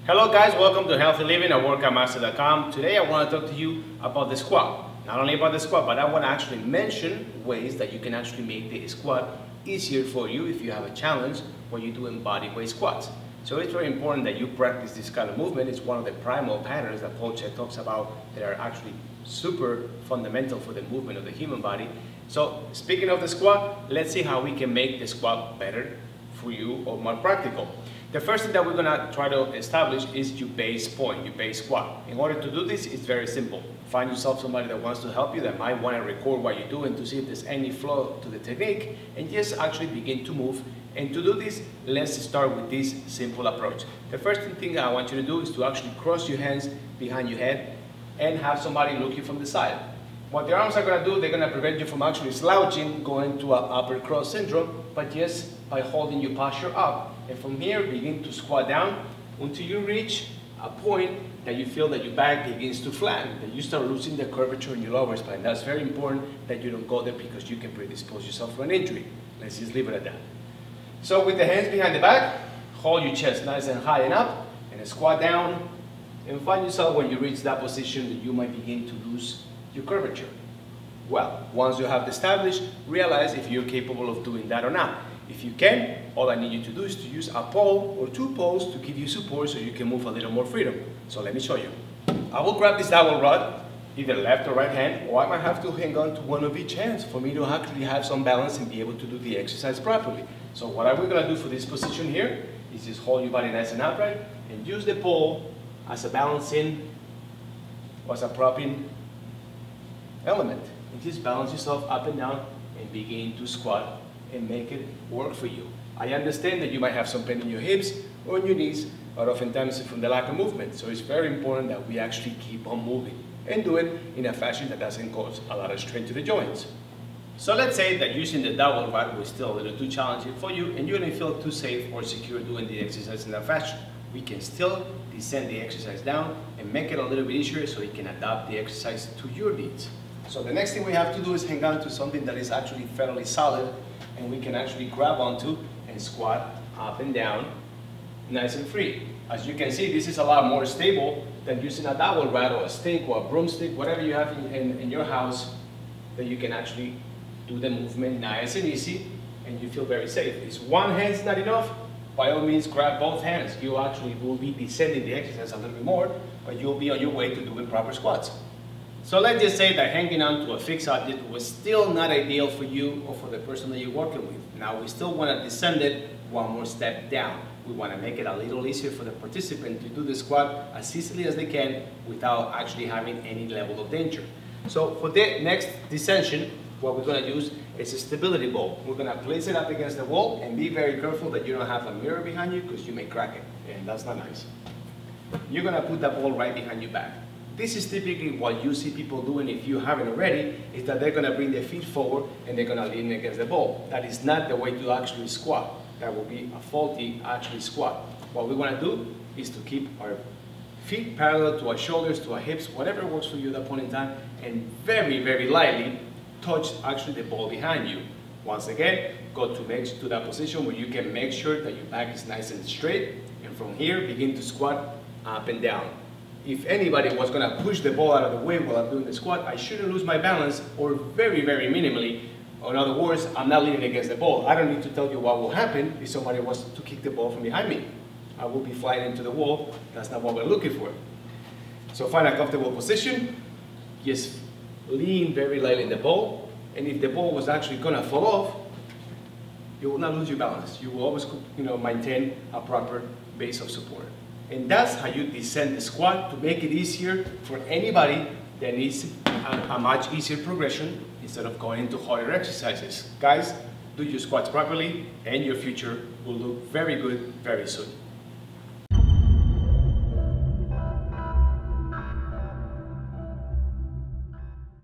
Hello guys, welcome to Healthy Living at workoutmaster.com. Today I want to talk to you about the squat. Not only about the squat, but I want to actually mention ways that you can actually make the squat easier for you if you have a challenge when you're doing body weight squats. So it's very important that you practice this kind of movement. It's one of the primal patterns that c.h.e.k talks about that are actually super fundamental for the movement of the human body. So speaking of the squat, let's see how we can make the squat better for you or more practical. The first thing that we're going to try to establish is your base point, your base squat. In order to do this, it's very simple. Find yourself somebody that wants to help you, that might want to record what you're doing to see if there's any flow to the technique, and just actually begin to move. And to do this, let's start with this simple approach. The first thing I want you to do is to actually cross your hands behind your head and have somebody look you from the side. What the arms are going to do, they're going to prevent you from actually slouching, going to an upper cross syndrome, but just by holding your posture up. And from here, begin to squat down until you reach a point that you feel that your back begins to flatten, that you start losing the curvature in your lower spine. That's very important that you don't go there because you can predispose yourself for an injury. Let's just leave it at that. So with the hands behind the back, hold your chest nice and high and up, and squat down, and find yourself when you reach that position that you might begin to lose your curvature. Well, once you have established, realize if you're capable of doing that or not. If you can, all I need you to do is to use a pole or two poles to give you support so you can move a little more freedom. So let me show you. I will grab this dowel rod, either left or right hand, or I might have to hang on to one of each hand for me to actually have some balance and be able to do the exercise properly. So what are we going to do for this position here is just hold your body nice and upright and use the pole as a balancing or as a propping element. And just balance yourself up and down and begin to squat and make it work for you. I understand that you might have some pain in your hips or in your knees, but oftentimes it's from the lack of movement. So it's very important that we actually keep on moving and do it in a fashion that doesn't cause a lot of strain to the joints. So let's say that using the dowel rod was still a little too challenging for you and you don't feel too safe or secure doing the exercise in that fashion. We can still descend the exercise down and make it a little bit easier so you can adapt the exercise to your needs. So the next thing we have to do is hang on to something that is actually fairly solid and we can actually grab onto and squat up and down nice and free. As you can see, this is a lot more stable than using a dowel rod or a stick or a broomstick, whatever you have in your house, that you can actually do the movement nice and easy and you feel very safe. If one hand's not enough, by all means grab both hands. You actually will be descending the exercise a little bit more, but you'll be on your way to doing proper squats. So let's just say that hanging on to a fixed object was still not ideal for you or for the person that you're working with. Now we still want to descend it one more step down. We want to make it a little easier for the participant to do the squat as easily as they can without actually having any level of danger. So for the next descension, what we're going to use is a stability ball. We're going to place it up against the wall and be very careful that you don't have a mirror behind you because you may crack it, and that's not nice. You're going to put that ball right behind your back. This is typically what you see people doing if you haven't already, is that they're going to bring their feet forward and they're going to lean against the ball. That is not the way to actually squat. That will be a faulty actually squat. What we want to do is to keep our feet parallel to our shoulders, to our hips, whatever works for you at that point in time, and very, very lightly touch actually the ball behind you. Once again, go to that position where you can make sure that your back is nice and straight, and from here begin to squat up and down. If anybody was going to push the ball out of the way while I'm doing the squat, I shouldn't lose my balance, or very, very minimally. In other words, I'm not leaning against the ball. I don't need to tell you what will happen if somebody was to kick the ball from behind me. I will be flying into the wall. That's not what we're looking for. So find a comfortable position. Just lean very lightly in the ball. And if the ball was actually going to fall off, you will not lose your balance. You will always, maintain a proper base of support. And that's how you descend the squat to make it easier for anybody that needs a much easier progression instead of going into harder exercises. Guys, do your squats properly and your future will look very good very soon.